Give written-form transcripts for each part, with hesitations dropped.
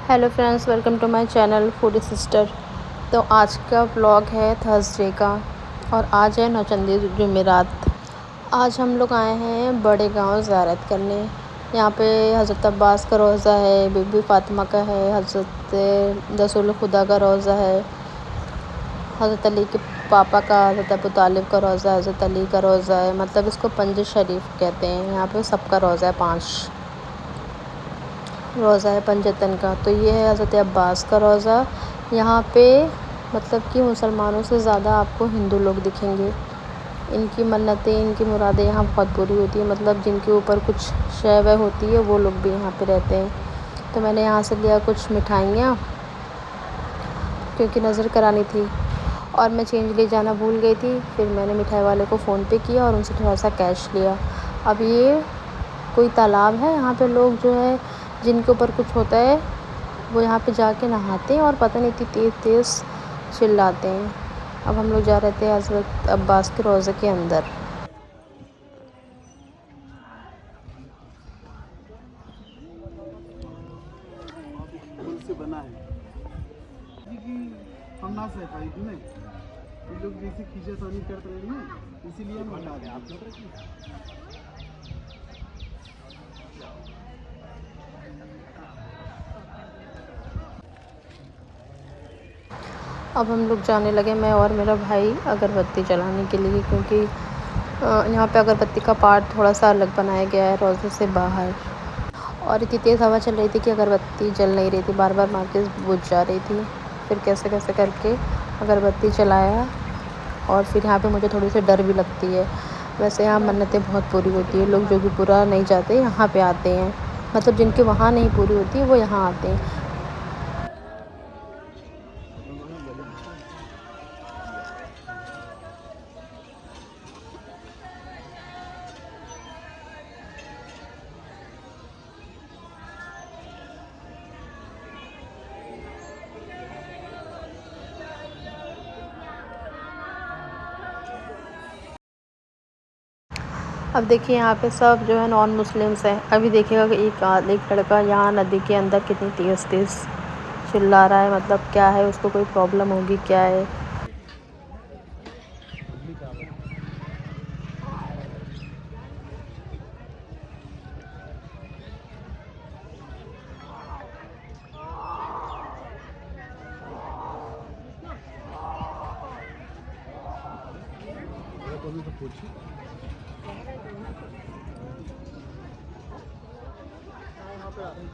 Hello friends, welcome to my channel foodie sister. तो आज का व्लॉग है थर्सडे का और आज है नौचंदी जुमेरात। आज हम लोग आए हैं बड़े गांव ज़ियारत करने। यहाँ पे हज़रत अब्बास का रोज़ा है, बीबी फ़ातिमा का है, हज़रत रसूल खुदा का रोज़ा है, हज़रत अली के पापा का, हज़रत अबू तालिब का रोज़ा है, हज़रत अली का रोज़ा है। मतलब इसको पंज शरीफ कहते हैं। यहाँ पे सबका रोज़ा है, 5 रोज़ा है पंजतन का। तो ये है हज़रत अब्बास का रोज़ा। यहाँ पे मतलब कि मुसलमानों से ज़्यादा आपको हिंदू लोग दिखेंगे। इनकी मन्नतें, इनकी मुरादें यहाँ बहुत पूरी होती है। मतलब जिनके ऊपर कुछ शय वय होती है वो लोग भी यहाँ पे रहते हैं। तो मैंने यहाँ से लिया कुछ मिठाइयाँ क्योंकि नज़र करानी थी और मैं चेंज ले जाना भूल गई थी। फिर मैंने मिठाई वाले को फ़ोन पे किया और उनसे थोड़ा सा कैश लिया। अब ये कोई तालाब है, यहाँ पे लोग जो है जिनके ऊपर कुछ होता है वो यहाँ पे जाके नहाते हैं और पता नहीं इतनी तेज़ तेज़ चिल्लाते हैं। अब हम लोग जा रहे थे हज़रत अब्बास के रोज़े के अंदर। से बना है कि हम ना सह पाई थी ना, ये लोग जैसे खींचातानी करते रहे ना, इसीलिए हम हटा दें आप लोग। अब हम लोग जाने लगे, मैं और मेरा भाई, अगरबत्ती जलाने के लिए, क्योंकि यहाँ पे अगरबत्ती का पार्ट थोड़ा सा अलग बनाया गया है रोज़े से बाहर। और इतनी तेज़ हवा चल रही थी कि अगरबत्ती जल नहीं रही थी, बार बार मार के बुझ जा रही थी। फिर कैसे कैसे करके अगरबत्ती जलाया। और फिर यहाँ पे मुझे थोड़ी सी डर भी लगती है। वैसे यहाँ मन्नतें बहुत पूरी होती है। लोग जो भी पूरा नहीं जाते यहाँ पे आते हैं। मतलब जिनकी वहाँ नहीं पूरी होती वो यहाँ आते हैं। अब देखिए यहाँ पे सब जो है नॉन मुस्लिम्स हैं। अभी देखिएगा कि एक लड़का यहाँ नदी के अंदर कितनी तेज़ तेज़ चिल्ला रहा है। मतलब क्या है, उसको कोई प्रॉब्लम होगी क्या है।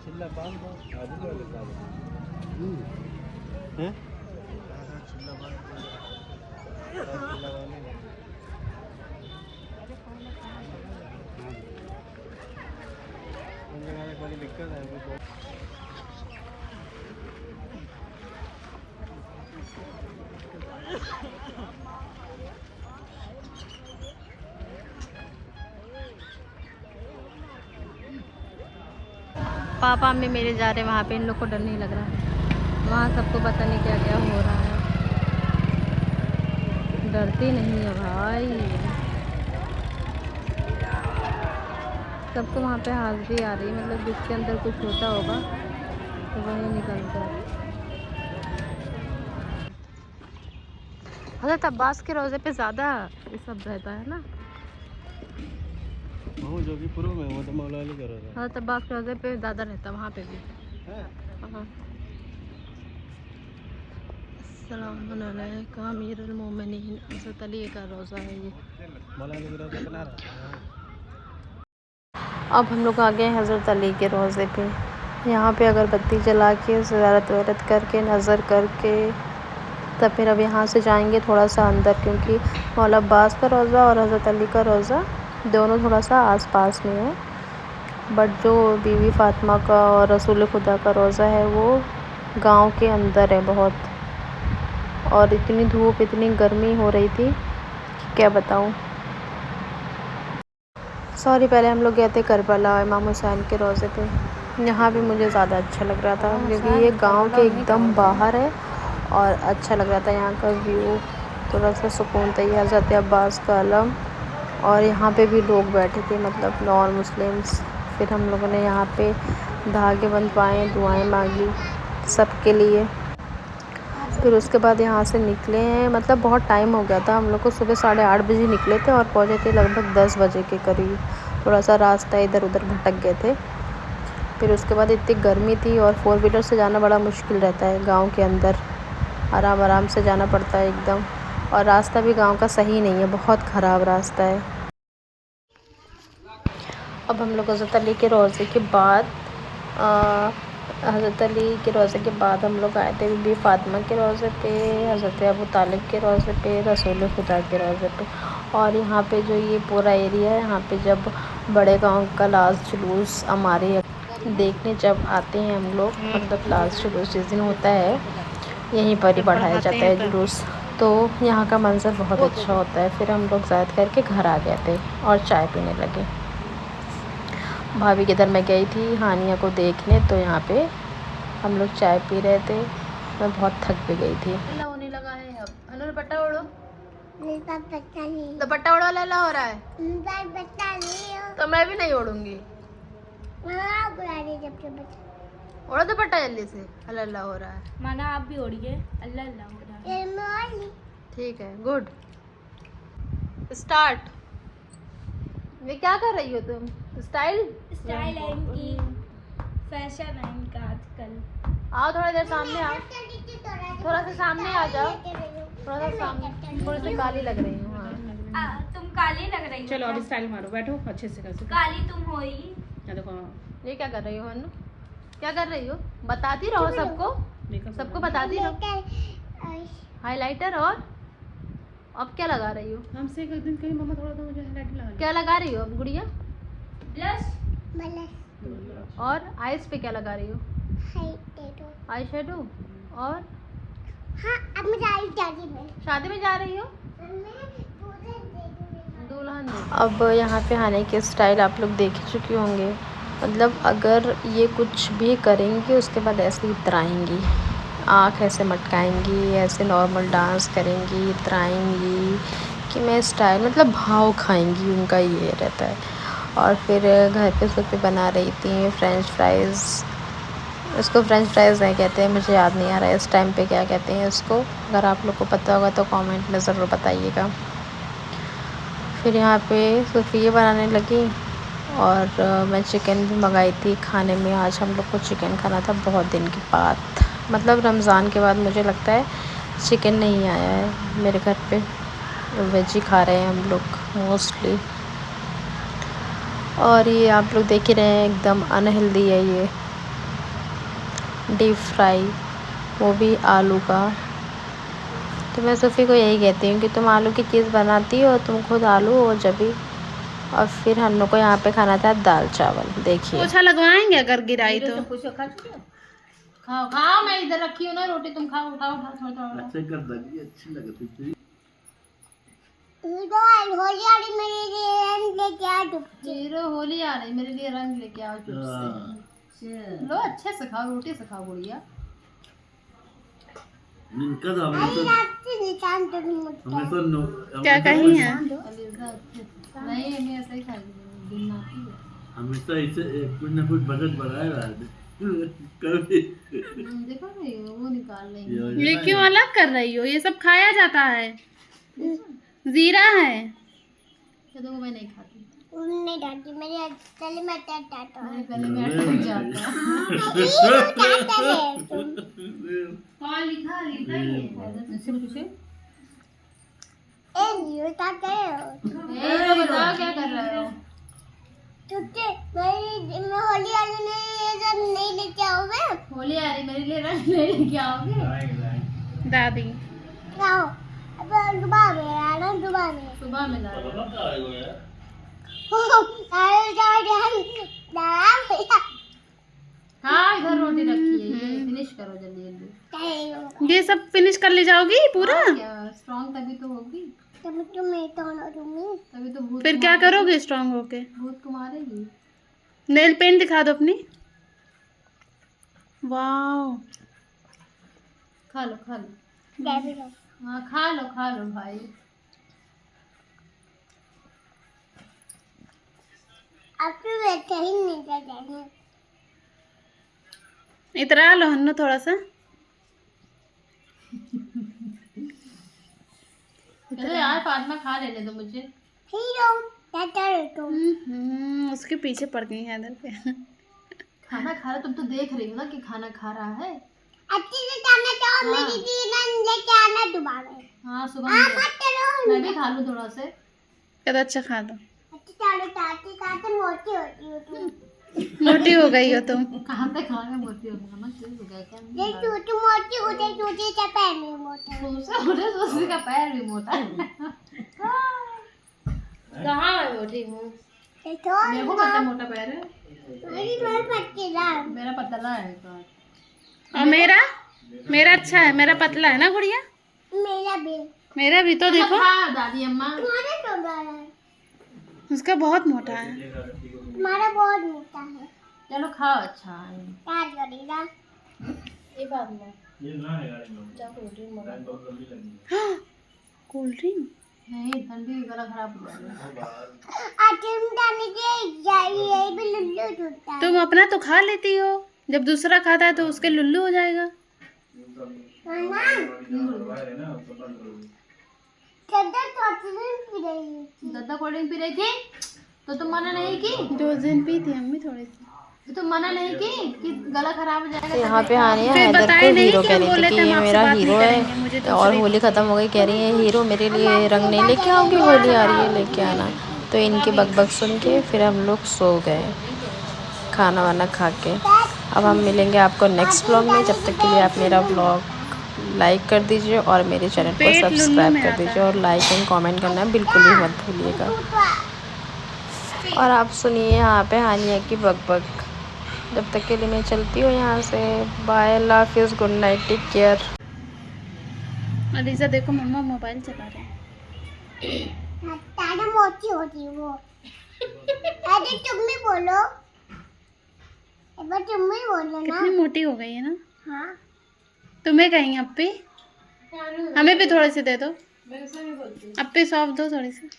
चिल्ला बांध दो आजू वाले का हैं चिल्ला बांध चिल्ला वाले लगाने वाली दिक्कत है। पापा मम्मी मेरे जा रहे हैं वहाँ पे। इन लोग को डर नहीं लग रहा है। वहाँ सबको पता नहीं क्या क्या हो रहा है। डरती नहीं है भाई। सबको वहाँ पे हाजिरी आ रही है। मतलब जिसके अंदर कुछ होता होगा तो वही निकलता है। हज़रत अब्बास के रोज़े पे ज़्यादा ये सब रहता है ना। वो जो कि पूर्व में वो तो मौला अली कर रहा था। हज़रत अब्बास के रोज़े पे ज़्यादा रहता है वहाँ पे भी। है हाँ। अस्सलाम अलैकुम अमीरुल मोमिनीन। हज़रत अली का रोज़ा है ये। मौला अली का रोज़ा बना रहा है। अब हम लोग आ गए हैं हज़रत अली के रोज़े पे। यहाँ पे अगरबत्ती जला के ज़ियारत वरत करके नज़र करके तब फिर अब यहाँ से जाएंगे थोड़ा सा अंदर, क्योंकि मौला अब्बास का रोज़ा और हज़रत अली का रोज़ा दोनों थोड़ा सा आस-पास में है। बट जो बीवी फ़ातिमा का और रसूल खुदा का रोज़ा है वो गांव के अंदर है बहुत। और इतनी धूप, इतनी गर्मी हो रही थी कि क्या बताऊँ। सॉरी, पहले हम लोग गए थे करबला इमाम हुसैन के रोज़े पे। यहाँ भी मुझे ज़्यादा अच्छा लग रहा था क्योंकि ये गांव के एकदम बाहर है और अच्छा लग रहा था यहाँ का व्यू। थोड़ा सा सुकून था। ये हज़रत अब्बास का अलम और यहाँ पे भी लोग बैठे थे, मतलब नॉन मुस्लिम्स। फिर हम लोगों ने यहाँ पे धागे बंधवाए, दुआएं मांगी। सबके लिए। फिर उसके बाद यहाँ से निकले हैं, मतलब बहुत टाइम हो गया था, हम लोग को सुबह 8:30 बजे निकले थे और पहुँचे थे लगभग 10 बजे के करीब। थोड़ा सा रास्ता इधर उधर भटक गए थे। फिर उसके बाद इतनी गर्मी थी और 4 व्हीलर से जाना बड़ा मुश्किल रहता है गांव के अंदर, आराम आराम से जाना पड़ता है एकदम। और रास्ता भी गांव का सही नहीं है, बहुत ख़राब रास्ता है। अब हम लोग हज़रत अली के रोज़े के बाद हज़रत अली के रोज़े के बाद हम लोग आए थे बीबी फ़ातिमा के रोज़े पे, हज़रत अबू तालिब के रोज़े पे, रसूल खुदा के रोज़े पे। और यहाँ पे जो ये पूरा एरिया है, यहाँ पे जब बड़े गांव का लास्ट जुलूस हमारे देखने जब आते हैं हम लोग, मतलब लास्ट जुलूस जिस दिन होता है यहीं पर ही बढ़ाया जाता है जुलूस, तो यहाँ का मंज़र बहुत अच्छा होता है। फिर हम लोग ज़ायद करके घर आ गए थे और चाय पीने लगे। भाभी के घर मैं गई थी हानिया को देखने, तो यहाँ पे हम लोग चाय पी रहे थे। मैं बहुत थक भी गई थी। होने लगा है अब। अनु दुपट्टा ओढ़ो, दुपट्टा ओढ़ो, लैला हो रहा है तो मैं भी नहीं ओढ़ूंगी। ओढ़ो दुपट्टा जल्दी से, अल्लाह हो रहा है। माना आप भी ओढ़िए, अल्लाह अल्लाह हो रहा है। ठीक है, गुड स्टार्ट। ये क्या कर रही हो तुम? स्टाइल स्टाइल है इनकी, फैशन है इनका आजकल। आओ थोड़ा देर सामने आओ, थोड़ा सा सामने आ जाओ, थोड़ा सा सामने, थोड़ी सी काली लग रही हूँ। हाँ तुम काली लग रही हो। चलो अब स्टाइल मारो, बैठो अच्छे से कर। काली तुम हो ही। ये देखो, ये क्या कर रही हो अनु? क्या कर रही हो? बताती रहो सबको, सबको बताती रहो। हाइलाइटर और अब क्या लगा रही हो? हमसे एक दिन कहीं मम्मा थोड़ा तो मुझे हाइलाइटर लगा क्या लगा रही हो अब गुड़िया? ब्लश। और आइज पे क्या लगा रही हो? Eye shadow. और हाँ, अब मैं शादी में जा रही हो? दुल्हन। अब यहाँ पे आने के स्टाइल आप लोग देख ही चुके होंगे, मतलब अगर ये कुछ भी करेंगी उसके बाद ऐसे इतराएंगी, आँख ऐसे मटकाएंगी, ऐसे नॉर्मल डांस करेंगी, इतराएंगी कि मैं स्टाइल, मतलब भाव खाएंगी, उनका ये रहता है। और फिर घर पे सुबह बना रही थी फ्रेंच फ्राइज़, इसको फ्रेंच फ्राइज़ नहीं कहते हैं, मुझे याद नहीं आ रहा है इस टाइम पे क्या कहते हैं इसको। अगर आप लोग को पता होगा तो कमेंट में ज़रूर बताइएगा। फिर यहाँ पे सूफिया बनाने लगी और मैं चिकन भी मंगाई थी खाने में। आज हम लोग को चिकन खाना था बहुत दिन के बाद, मतलब रमज़ान के बाद मुझे लगता है चिकन नहीं आया है मेरे घर पे, वेज ही खा रहे हैं हम लोग मोस्टली। और ये आप लोग देख ही रहे हैं एकदम अनहेल्दी है ये डीप फ्राई, वो भी आलू का। तो मैं सूफ़ी को यही कहती हूँ कि तुम आलू की चीज़ बनाती हो, तुम खुद आलू हो जभी। और फिर हम लोग को यहाँ पे खाना था दाल चावल। देखिए पोछा लगवाएंगे अगर गिराई तो। खाओ खाओ, मैं इधर रखी हूँ ना रोटी, तुम खाओ, उठाओ उठाओ थोड़ा थोड़ा। अच्छे कर दगी, अच्छी लगती थी। हीरो होली आ रही, मेरे लिए रंग लेके आओ चुप से। लो अच्छे से खाओ, रोटी से खाओ गुड़िया। इनका तो हमें तो क्या कही है? नहीं मैं ऐसा ही खाई हमेशा इसे कुछ ना कुछ बजट बढ़ाए रहा है कभी। देखो ना वो निकाल लेंगे। ये क्यों अलग कर रही हो? ये सब खाया जाता है, जीरा है। तो मैं नहीं खाती, नहीं डांटी, मेरे गले में डांटा मेरे गले में अटक जाता है। कौन लिखा लिखा ये तुझसे पूछे? ये क्या कर रहे हो? तो बताओ क्या कर रहे हो? तुझे मैं होली वाले ने ये सब नहीं लेके आओगे? होली आ रही, मेरे लिए रंग नहीं लेके आओगे? दादी आओ, अब सुबह में आना, सुबह में ला हाँ इधर रोटी रखी है, ये फिनिश करो जल्दी जल्दी। ये सब फिनिश कर ले जाओगी पूरा? स्ट्रॉन्ग तभी तो होगी, तभी तभी तो भूत फिर क्या करोगे स्ट्रांग होके? भूत को मारेगी। नेल पेंट दिखा दो अपनी। वाओ, खा लो हाँ खा लो भाई। आप तो वैसे ही नहीं जाएंगे। इतरा लो हन्नू थोड़ा सा। चलो यार फातिमा खा लेने दो मुझे। हीरो टाटा रो उसके पीछे पड़ गई है इधर पे। खाना खा रहा, तुम तो देख रही हो ना कि खाना खा रहा है। अच्छे से खाना चाहो मेरी जीवन लेके आना दोबारा। हाँ सुबह मत करो। मैं भी खा लूँ थोड़ा से। कहता अच्छा खा लो। अच्छे चालो ताती खाते मोटी होती हो तुम। मोटी हो गई हो तुम। कहाँ पे खा के मोटी हो गई? मत हो गया क्या? ये छोटी मोटी होते छोटे से पैर में मोटा। दूसरे का पैर भी मोटा है। कहाँ है मोटी हूँ? देखो मेरे को पता मोटा पैर है, मेरी पतला। मेरा पतला है तो। और मेरा अच्छा है, मेरा पतला है ना गुड़िया। मेरा भी तो देखो। हाँ दादी अम्मा। तुम्हारा तो बड़ा है। उसका बहुत मोटा है। तुम्हारा बहुत मोटा है। चलो खाओ, अच्छा है। क्या करेगा? ये बात में क्या कोल्ड ड्रिंक नहीं, ठंडी गला खराब हो जाएगा। तुम डालने के ये भी लुल्लू टूटता है। तुम अपना तो खा लेती हो, जब दूसरा खाता है तो उसके लुल्लू हो जाएगा। दादा कोल्ड ड्रिंक पी रही थी तो तुम मना नहीं की? 2 दिन पी थी अम्मी थोड़ी सी। तो तुम मना नहीं की कि गला खराब हो जाएगा? यहाँ पे हानिया फिर हैदर को बताए नहीं हीरो कि कह हम रही बोले थी थे कि हम ये आपसे मेरा बात नहीं हीरो करेंगे, मुझे है, और दूसरी- होली ख़त्म हो गई, कह रही है हीरो मेरे लिए रंग नहीं लेके आओगी, होली आ रही है लेके आना। तो इनकी बकबक सुन के फिर हम लोग सो गए खाना वाना खा के। अब हम मिलेंगे आपको नेक्स्ट व्लॉग में, जब तक के लिए आप मेरा व्लॉग लाइक कर दीजिए और मेरे चैनल को पेट लुल्लू सब्सक्राइब में कर आता दीजिए और लाइक एंड कमेंट करना बिल्कुल भी मत भूलिएगा। और आप सुनिए यहाँ पे हानिया की बकबक। जब तक के लिए मैं चलती हूँ यहाँ से। बाय, अल्लाह हाफिज़, good night, take care. Aliza देखो मम्मा मोबाइल चला रहे हैं। तारा मोटी होती है वो। अरे तुम भी बोलो। एक बार तुम भी बोलो ना। कितनी मोटी हो गई है ना। हाँ। तुम्हें कहीं अप्पी, हमें भी थोड़े से दे दो। अप्पी सौंप दो थोड़ी सी।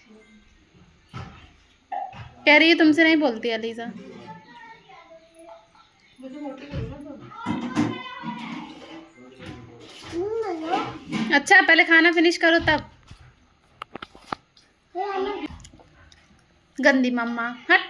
कह रही है तुमसे नहीं बोलती अलीजा। बोलो। अच्छा पहले खाना फिनिश करो तब। फिर हमें गंदी मम्मा हट।